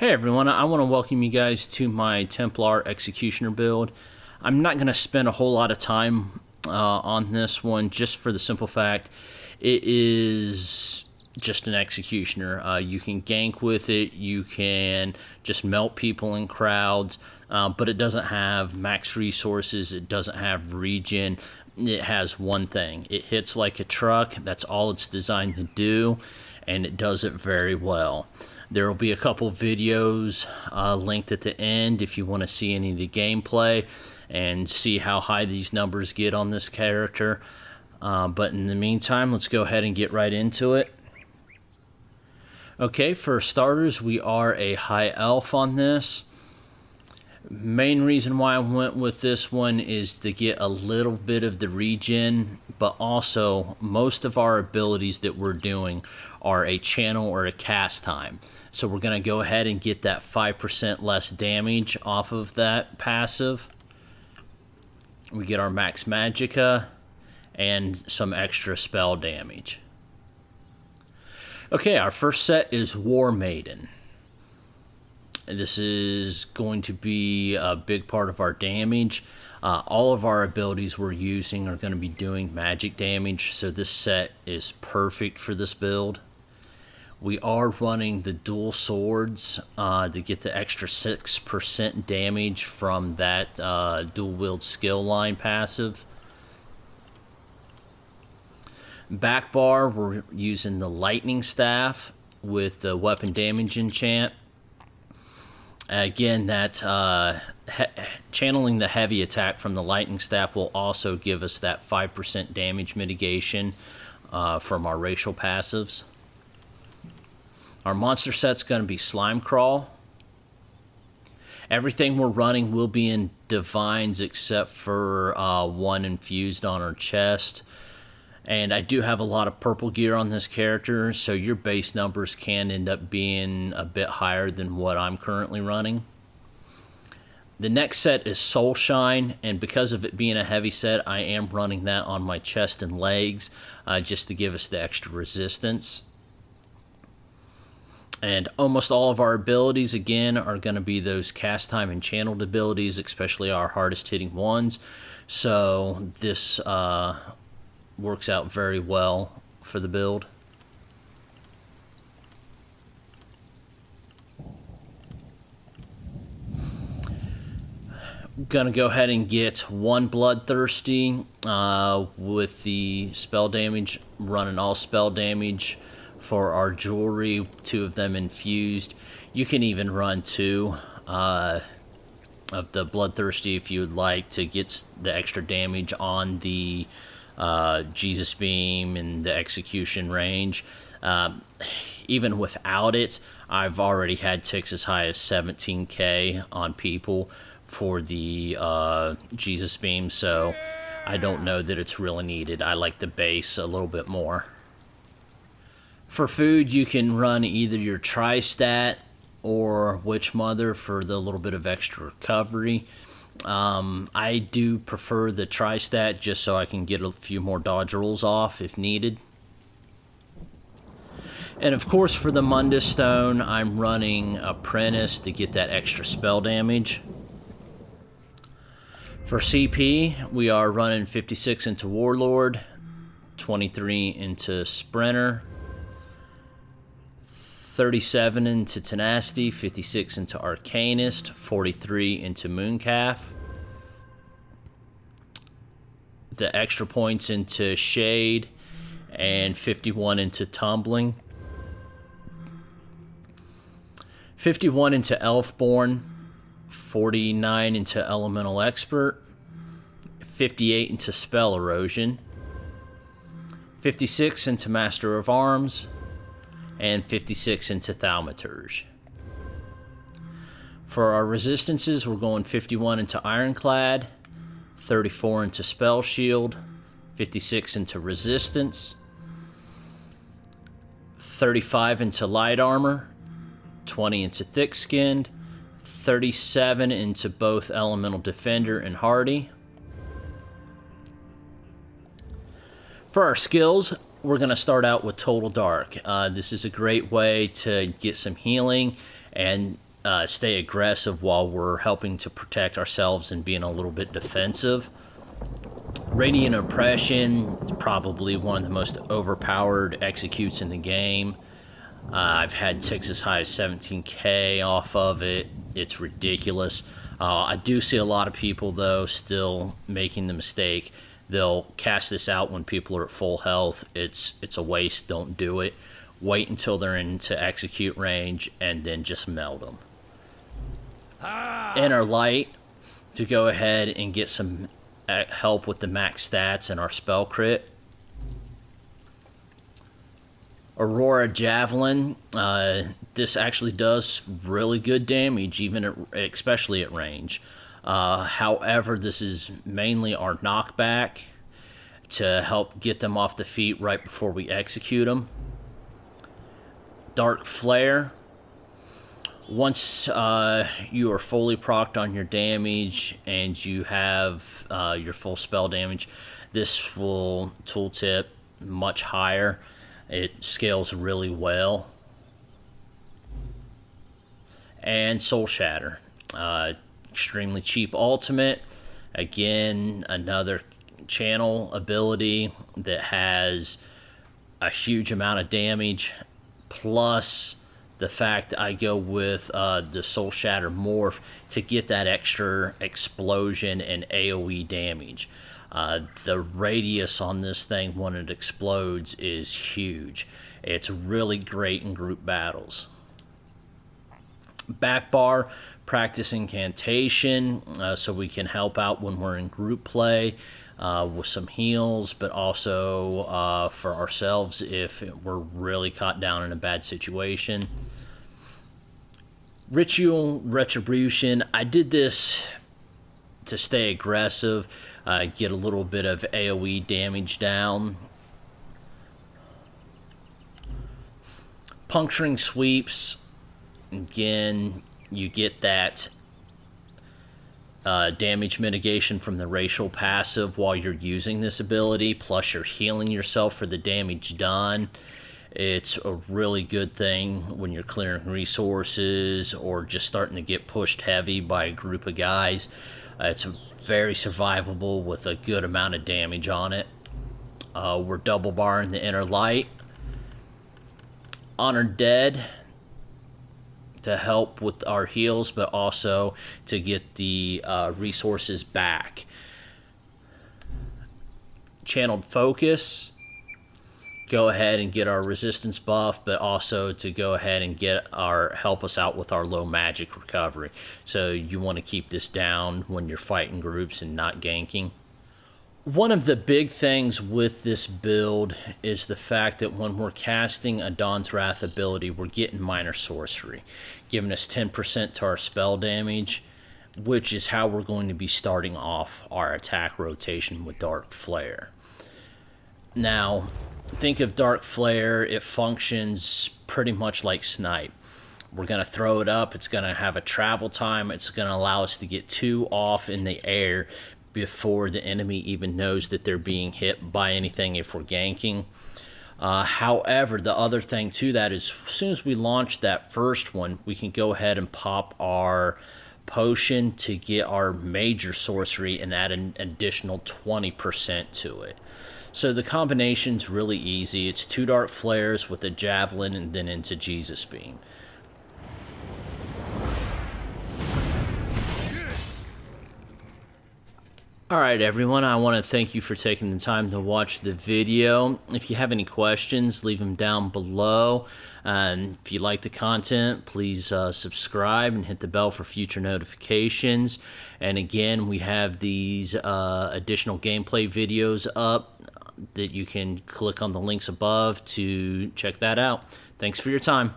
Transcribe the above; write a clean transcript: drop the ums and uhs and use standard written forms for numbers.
Hey everyone, I want to welcome you guys to my Templar Executioner build. I'm not going to spend a whole lot of time on this one, just for the simple fact it is just an Executioner. You can gank with it, you can just melt people in crowds, but it doesn't have max resources, it doesn't have regen. It has one thing: it hits like a truck. That's all it's designed to do, and it does it very well. There will be a couple videos linked at the end if you want to see any of the gameplay and see how high these numbers get on this character. But in the meantime, let's go ahead and get right into it. Okay, for starters, we are a high elf on this. Main reason why I went with this one is to get a little bit of the regen, but also most of our abilities that we're doing are a channel or a cast time. So we're going to go ahead and get that 5% less damage off of that passive. We get our max magicka and some extra spell damage. Okay, our first set is War Maiden. This is going to be a big part of our damage. All of our abilities we're using are going to be doing magic damage, so this set is perfect for this build. We are running the dual swords to get the extra 6% damage from that dual wield skill line passive. Back bar, we're using the lightning staff with the weapon damage enchant. Again, that channeling the heavy attack from the lightning staff will also give us that 5% damage mitigation from our racial passives. Our monster set's going to be Slime Crawl. Everything we're running will be in divines except for one infused on our chest. And I do have a lot of purple gear on this character, so your base numbers can end up being a bit higher than what I'm currently running. The next set is Soul Shine, and because of it being a heavy set, I am running that on my chest and legs just to give us the extra resistance. And almost all of our abilities, again, are going to be those cast time and channeled abilities, especially our hardest hitting ones. So this works out very well for the build. Gonna go ahead and get one Bloodthirsty with the spell damage, running all spell damage for our jewelry, 2 of them infused. You can even run 2 of the Bloodthirsty if you would like to get the extra damage on the Jesus Beam and the execution range. Even without it, I've already had ticks as high as 17k on people for the Jesus Beam, so I don't know that it's really needed. I like the base a little bit more. For food, you can run either your Tri-Stat or Witch Mother for the little bit of extra recovery. I do prefer the Tri-Stat just so I can get a few more dodge rolls off if needed. And of course, for the Mundus Stone, I'm running Apprentice to get that extra spell damage. For CP, we are running 56 into Warlord, 23 into Sprinter, 37 into Tenacity, 56 into Arcanist, 43 into Mooncalf. The extra points into Shade, and 51 into Tumbling. 51 into Elfborn, 49 into Elemental Expert, 58 into Spell Erosion, 56 into Master of Arms, and 56 into Thaumaturge. For our resistances, we're going 51 into Ironclad, 34 into Spell Shield, 56 into Resistance, 35 into Light Armor, 20 into Thick Skinned, 37 into both Elemental Defender and Hardy. For our skills, we're going to start out with Total Dark. This is a great way to get some healing and stay aggressive while we're helping to protect ourselves and being a little bit defensive. Radiant Oppression is probably one of the most overpowered executes in the game. I've had ticks as high as 17k off of it. It's ridiculous. I do see a lot of people, though, still making the mistake. They'll cast this out when people are at full health. It's a waste. Don't do it. Wait until they're into execute range and then just meld them. Inner Light to go ahead and get some help with the max stats and our spell crit. Aurora Javelin, this actually does really good damage, especially at range. However, this is mainly our knockback to help get them off the feet right before we execute them. Dark Flare. Once you are fully procced on your damage and you have your full spell damage, this will tooltip much higher. It scales really well. And Soul Shatter. Extremely cheap ultimate. Again, another channel ability that has a huge amount of damage, plus the fact I go with the Soul Shatter morph to get that extra explosion and AoE damage. The radius on this thing when it explodes is huge. It's really great in group battles. Back bar, practice incantation, so we can help out when we're in group play with some heals, but also for ourselves if we're really caught down in a bad situation. Ritual Retribution, I did this to stay aggressive, get a little bit of AoE damage down. Puncturing Sweeps, again, you get that damage mitigation from the racial passive while you're using this ability, plus you're healing yourself for the damage done. It's a really good thing when you're clearing resources or just starting to get pushed heavy by a group of guys. It's very survivable with a good amount of damage on it. We're double barring the Inner Light. Honored Dead to help with our heals, but also to get the resources back. Channeled Focus, go ahead and get our resistance buff, but also to go ahead and help us out with our low magic recovery. So you want to keep this down when you're fighting groups and not ganking. One of the big things with this build is the fact that when we're casting a Dawn's Wrath ability, we're getting minor sorcery, giving us 10% to our spell damage, which is how we're going to be starting off our attack rotation with Dark Flare. Now, think of Dark Flare, it functions pretty much like Snipe. We're going to throw it up, it's going to have a travel time, it's going to allow us to get 2 off in the air before the enemy even knows that they're being hit by anything if we're ganking. However, the other thing to that is as soon as we launch that first one, we can go ahead and pop our potion to get our major sorcery and add an additional 20% to it. So the combination's really easy. It's 2 Dark Flares with a Javelin and then into Jesus Beam. Alright everyone, I want to thank you for taking the time to watch the video. If you have any questions, leave them down below. And if you like the content, please subscribe and hit the bell for future notifications. And again, we have these additional gameplay videos up that you can click on the links above to check that out. Thanks for your time.